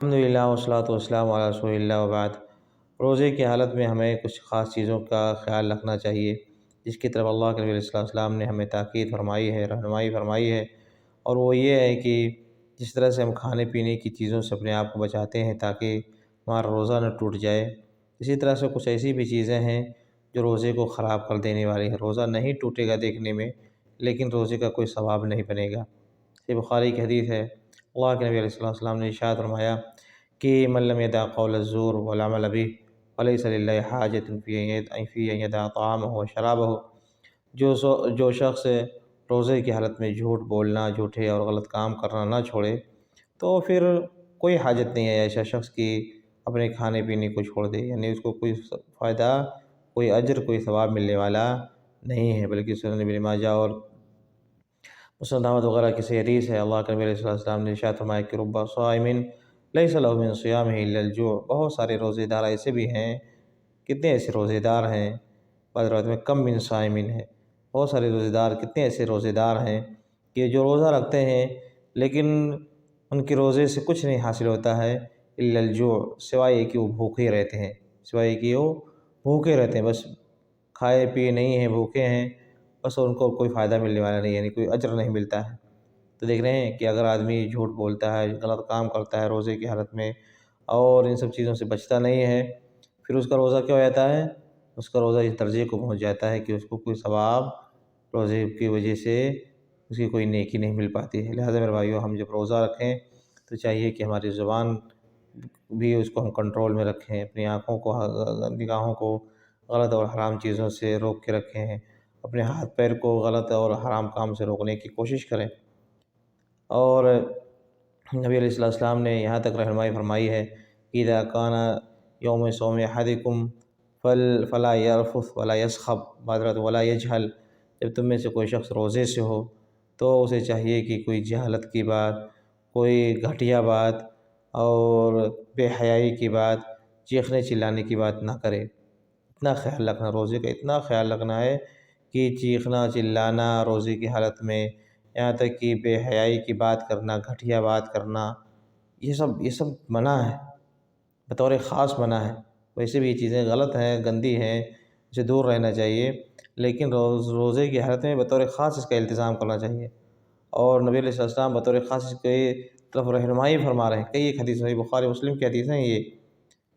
الحمدللہ والصلاۃ والسلام علی رسول اللہ وبعد۔ روزے کی حالت میں ہمیں کچھ خاص چیزوں کا خیال رکھنا چاہیے، جس کی طرف اللہ کے نبی علیہ السلام نے ہمیں تاکید فرمائی ہے، رہنمائی فرمائی ہے، اور وہ یہ ہے کہ جس طرح سے ہم کھانے پینے کی چیزوں سے اپنے آپ کو بچاتے ہیں تاکہ ہمارا روزہ نہ ٹوٹ جائے، اسی طرح سے کچھ ایسی بھی چیزیں ہیں جو روزے کو خراب کر دینے والی ہیں۔ روزہ نہیں ٹوٹے گا دیکھنے میں، لیکن روزے کا کوئی ثواب نہیں بنے گا۔ یہ بخاری کی حدیث ہے، اللہ کے نبی علیہ السلام نے ارشاد فرمایا کہ من لم يدع قول الزور والعمل به فليس لله حاجة في أن يدع طعامه وشرابه۔ جو شخص روزے کی حالت میں جھوٹ بولنا، جھوٹے اور غلط کام کرنا نہ چھوڑے تو پھر کوئی حاجت نہیں ہے ایسا شخص کی اپنے کھانے پینے کو چھوڑ دے، یعنی اس کو کوئی فائدہ، کوئی اجر، کوئی ثواب ملنے والا نہیں ہے۔ بلکہ سنن ابن ماجہ اور مسند احمد وغیرہ کی صحیح حدیث ہے، اللہ کے نبی علیہ السلام نے ارشاد فرمایا کہ رب صائم لیس له من صیامہ الا الجوع۔ بہت سارے روزے دار ایسے بھی ہیں، کتنے ایسے روزے دار ہیں، بعض روایت میں کم من صائمین ہے، بہت سارے روزے دار، کتنے ایسے روزے دار ہیں کہ جو روزہ رکھتے ہیں لیکن ان کے روزے سے کچھ نہیں حاصل ہوتا ہے الا الجوع، سوائے یہ کہ وہ بھوکے رہتے ہیں، سوائے کہ وہ بھوکے رہتے ہیں، بس کھائے پیے نہیں ہیں، بھوکے ہیں، بس ان کو کوئی فائدہ ملنے والا نہیں ہے، یعنی کوئی اجر نہیں ملتا ہے۔ تو دیکھ رہے ہیں کہ اگر آدمی جھوٹ بولتا ہے، غلط کام کرتا ہے روزے کی حالت میں اور ان سب چیزوں سے بچتا نہیں ہے، پھر اس کا روزہ کیا ہو جاتا ہے؟ اس کا روزہ اس درجے کو پہنچ جاتا ہے کہ اس کو کوئی ثواب روزے کی وجہ سے اس کی کوئی نیکی نہیں مل پاتی ہے۔ لہٰذا میرے بھائیو، ہم جب روزہ رکھیں تو چاہیے کہ ہماری زبان بھی اس کو ہم کنٹرول میں رکھیں، اپنی آنکھوں کو، نگاہوں کو غلط اور حرام چیزوں سے روک کے رکھیں، اپنے ہاتھ پیر کو غلط اور حرام کام سے روکنے کی کوشش کریں۔ اور نبی علیہ السلام نے یہاں تک رہنمائی فرمائی ہے کہ اذا کان یوم صوم احدکم فلا یرفث ولا یصخب، معذرت ولا یجہل، جب تم میں سے کوئی شخص روزے سے ہو تو اسے چاہیے کہ کوئی جہالت کی بات، کوئی گھٹیا بات اور بے حیائی کی بات، چیخنے چلانے کی بات نہ کرے۔ اتنا خیال رکھنا، روزے کا اتنا خیال رکھنا ہے کہ چیخنا چلانا روزے کی حالت میں، یہاں تک کہ بے حیائی کی بات کرنا، گھٹیا بات کرنا، یہ سب منع ہے، بطور خاص منع ہے۔ ویسے بھی یہ چیزیں غلط ہیں، گندی ہیں، اسے دور رہنا چاہیے، لیکن روزے کی حالت میں بطور خاص اس کا التزام کرنا چاہیے۔ اور نبی علیہ السلام بطور خاص اس کی طرف رہنمائی فرما رہے ہیں۔ کئی ایک حدیث ہے، بخاری مسلم کی حدیث ہیں یہ،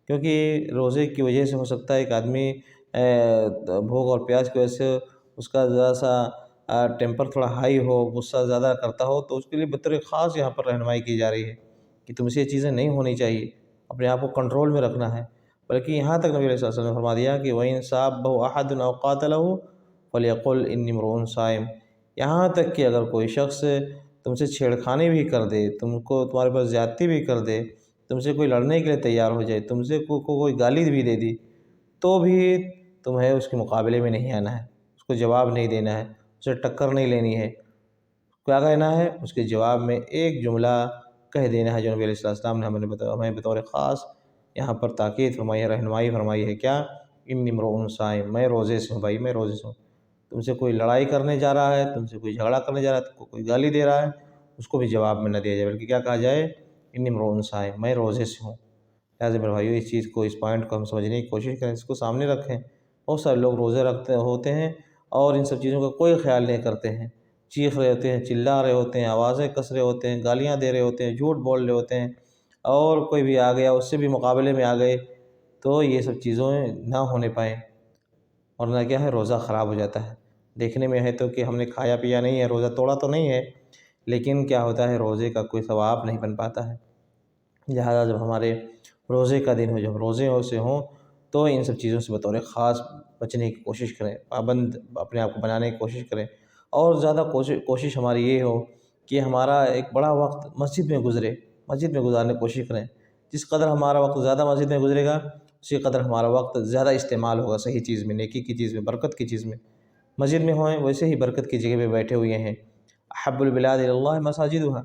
کیونکہ روزے کی وجہ سے ہو سکتا ہے ایک آدمی بھوک اور پیاس کی وجہ سے اس کا ذرا سا ٹیمپر تھوڑا ہائی ہو، غصہ زیادہ کرتا ہو، تو اس کے لیے بطور خاص یہاں پر رہنمائی کی جا رہی ہے کہ تم سے یہ چیزیں نہیں ہونی چاہیے، اپنے آپ کو کنٹرول میں رکھنا ہے۔ بلکہ یہاں تک نبی علیہ السلام نے فرما دیا کہ وَإِن سَابَّهُ أَحَدٌ أَوْ قَاتَلَهُ فَلْيَقُلْ إِنِّي امْرُؤٌ صَائِمٌ۔ یہاں تک کہ اگر کوئی شخص تم سے چھیڑخانی بھی کر دے، تمہارے پاس زیادتی بھی کر دے، تم سے کوئی لڑنے کے لیے تیار ہو جائے، تم سے کوئی گالی بھی دے دی، تو بھی تمہیں اس کے مقابلے میں نہیں آنا ہے، اس کو جواب نہیں دینا ہے، اسے ٹکر نہیں لینی ہے۔ کیا کہنا ہے؟ اس کے جواب میں ایک جملہ کہہ دینا ہے، جو نبی علیہ السلام نے ہمیں بطور خاص یہاں پر تاکید فرمائی ہے، رہنمائی فرمائی ہے۔ کیا؟ انی امرؤ صائم، میں روزے سے ہوں بھائی، میں روزے سے ہوں۔ تم سے کوئی لڑائی کرنے جا رہا ہے، تم سے کوئی جھگڑا کرنے جا رہا ہے، کوئی گالی دے رہا ہے، اس کو بھی جواب میں نہ دیا جائے، بلکہ کیا کہا جائے؟ انی امرؤ صائم، میں روزے سے ہوں۔ لہٰذا میرے بھائیو، اس چیز کو، اس پوائنٹ کو ہم سمجھنے کی کوشش کریں، اس کو سامنے رکھیں۔ بہت سارے لوگ روزے رکھتے ہوتے ہیں اور ان سب چیزوں کا کوئی خیال نہیں کرتے ہیں، چیخ رہے ہوتے ہیں، چلا رہے ہوتے ہیں، آوازیں کس رہے ہوتے ہیں، گالیاں دے رہے ہوتے ہیں، جھوٹ بول رہے ہوتے ہیں، اور کوئی بھی آ گیا اس سے بھی مقابلے میں آ گئے، تو یہ سب چیزیں نہ ہونے پائیں، اور نہ کیا ہے، روزہ خراب ہو جاتا ہے۔ دیکھنے میں ہے تو کہ ہم نے کھایا پیا نہیں ہے، روزہ توڑا تو نہیں ہے، لیکن کیا ہوتا ہے، روزے کا کوئی ثواب نہیں بن پاتا ہے۔ لہٰذا جب ہمارے روزے کا دن ہو، جب روزے سے ہوں، تو ان سب چیزوں سے بطور خاص بچنے کی کوشش کریں، پابند اپنے آپ کو بنانے کی کوشش کریں، اور زیادہ کوشش ہماری یہ ہو کہ ہمارا ایک بڑا وقت مسجد میں گزرے، مسجد میں گزارنے کی کوشش کریں۔ جس قدر ہمارا وقت زیادہ مسجد میں گزرے گا، اسی قدر ہمارا وقت زیادہ استعمال ہوگا صحیح چیز میں، نیکی کی چیز میں، برکت کی چیز میں۔ مسجد میں ہوئیں، ویسے ہی برکت کی جگہ پہ بیٹھے ہوئے ہیں۔ احب البلاد الی اللہ مساجدها،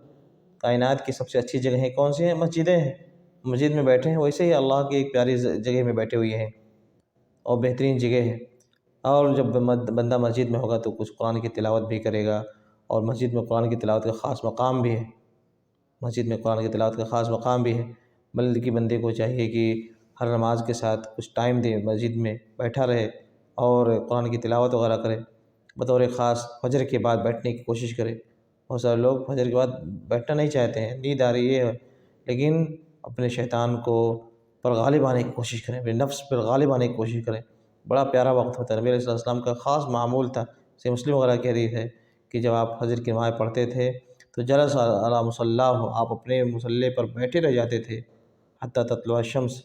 کائنات کی سب سے اچھی جگہیں کون سی ہیں؟ مسجدیں ہیں۔ مسجد میں بیٹھے ہیں، ویسے ہی اللہ کی ایک پیاری جگہ میں بیٹھے ہوئے ہیں، اور بہترین جگہ ہے۔ اور جب بندہ مسجد میں ہوگا تو کچھ قرآن کی تلاوت بھی کرے گا، اور مسجد میں قرآن کی تلاوت کا خاص مقام بھی ہے، مسجد میں قرآن کی تلاوت کا خاص مقام بھی ہے۔ بلکہ بندے کو چاہیے کہ ہر نماز کے ساتھ کچھ ٹائم دے، مسجد میں بیٹھا رہے اور قرآن کی تلاوت وغیرہ کرے۔ بطور خاص فجر کے بعد بیٹھنے کی کوشش کرے۔ بہت سارے لوگ فجر کے بعد بیٹھنا نہیں چاہتے ہیں، نیند آ رہی ہے، لیکن اپنے شیطان کو پر غالب آنے کی کوشش کریں، اپنے نفس پر غالب آنے کی کوشش کریں۔ بڑا پیارا وقت ہوتا ہے۔ نبی علیہ السلام کا خاص معمول تھا، صحیح مسلم وغیرہ کی حدیث ہے کہ جب آپ فجر کی نماز پڑھتے تھے تو جلس علی مصلاہ، آپ اپنے مصلی پر بیٹھے رہ جاتے تھے، حتی تطلع الشمس،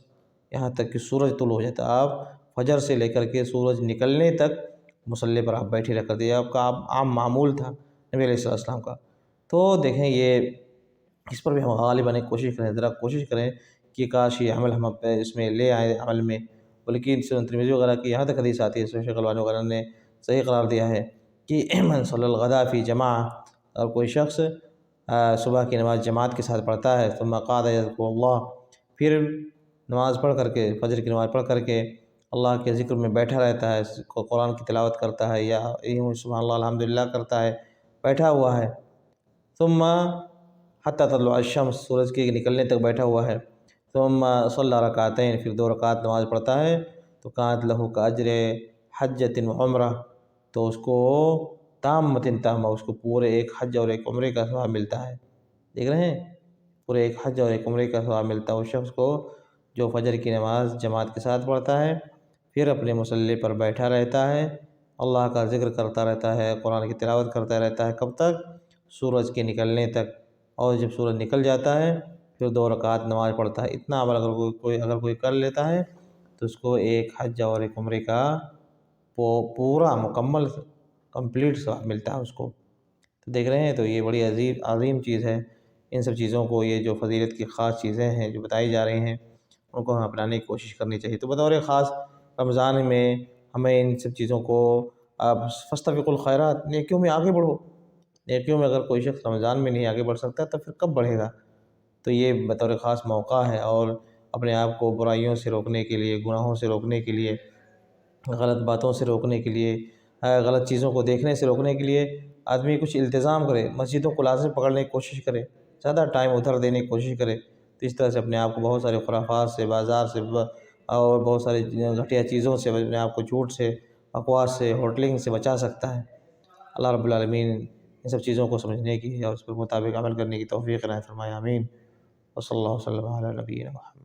یہاں تک کہ سورج طلوع ہو جاتا۔ آپ فجر سے لے کر کے سورج نکلنے تک مصلی پر آپ بیٹھے رہ کرتے، یہ آپ کا عام معمول تھا نبی علیہ السلام کا۔ تو دیکھیں یہ اس پر بھی ہم غالب آنے کی کوشش کریں، ذرا کوشش کریں کہ کاش یہ عمل ہم اس میں لے آئیں عمل میں۔ بلکہ سنن ترمذی وغیرہ کی یہاں تک حدیث آتی ہے، شیخ البانی وغیرہ نے صحیح قرار دیا ہے کہ من صلی الغداء فی جماعہ، اور کوئی شخص صبح کی نماز جماعت کے ساتھ پڑھتا ہے، ثم قعد یذکر اللہ، پھر نماز پڑھ کر کے فجر کی نماز پڑھ کر کے اللہ کے ذکر میں بیٹھا رہتا ہے، قرآن کی تلاوت کرتا ہے یا یوں سبحان اللہ الحمدللہ کرتا ہے، بیٹھا ہوا ہے، ثم حتی تطلع الشمس، سورج کے نکلنے تک بیٹھا ہوا ہے، ثم صلی رکعتین، پھر 2 رکعت نماز پڑھتا ہے، تو کانت لہ کاجر حجۃ وعمرہ، تو اس کو تامۃ تامہ، اس کو پورے ایک حج اور ایک عمرے کا ثواب ملتا ہے۔ دیکھ رہے ہیں، پورے ایک حج اور ایک عمرے کا ثواب ملتا ہے اس شخص کو جو فجر کی نماز جماعت کے ساتھ پڑھتا ہے، پھر اپنے مصلی پر بیٹھا رہتا ہے، اللہ کا ذکر کرتا رہتا ہے، قرآن کی تلاوت کرتا رہتا ہے، کب تک؟ سورج کے نکلنے تک، اور جب سورج نکل جاتا ہے پھر 2 رکعت نماز پڑھتا ہے۔ اتنا عمل اگر کوئی کر لیتا ہے تو اس کو ایک حج اور ایک عمرے کا پورا مکمل کمپلیٹ ثواب ملتا ہے اس کو۔ تو دیکھ رہے ہیں، تو یہ بڑی عظیم چیز ہے۔ ان سب چیزوں کو، یہ جو فضیلت کی خاص چیزیں ہیں جو بتائی جا رہی ہیں، ان کو ہم اپنانے کی کوشش کرنی چاہیے۔ تو بطور خاص رمضان میں ہمیں ان سب چیزوں کو فاستبقوا الخیرات، نیکیوں میں آگے بڑھو۔ نیکیوں میں اگر کوئی شخص رمضان میں نہیں آگے بڑھ سکتا تو پھر کب بڑھے گا؟ تو یہ بطور خاص موقع ہے، اور اپنے آپ کو برائیوں سے روکنے کے لیے، گناہوں سے روکنے کے لیے، غلط باتوں سے روکنے کے لیے، غلط چیزوں کو دیکھنے سے روکنے کے لیے آدمی کچھ التزام کرے، مسجدوں کو لازم پکڑنے کی کوشش کرے، زیادہ ٹائم ادھر دینے کی کوشش کرے، تو اس طرح سے اپنے آپ کو بہت سارے خرافات سے، بازار سے اور بہت ساری گھٹیا چیزوں سے، اپنے آپ کو جھوٹ سے، بکواس سے، ہوٹلنگ سے بچا سکتا ہے۔ اللہ رب العالمین ان سب چیزوں کو سمجھنے کی اور اس کے مطابق عمل کرنے کی توفیق عنایت فرمائے، آمین۔ وصلی اللہ وسلم علی نبینا محمد۔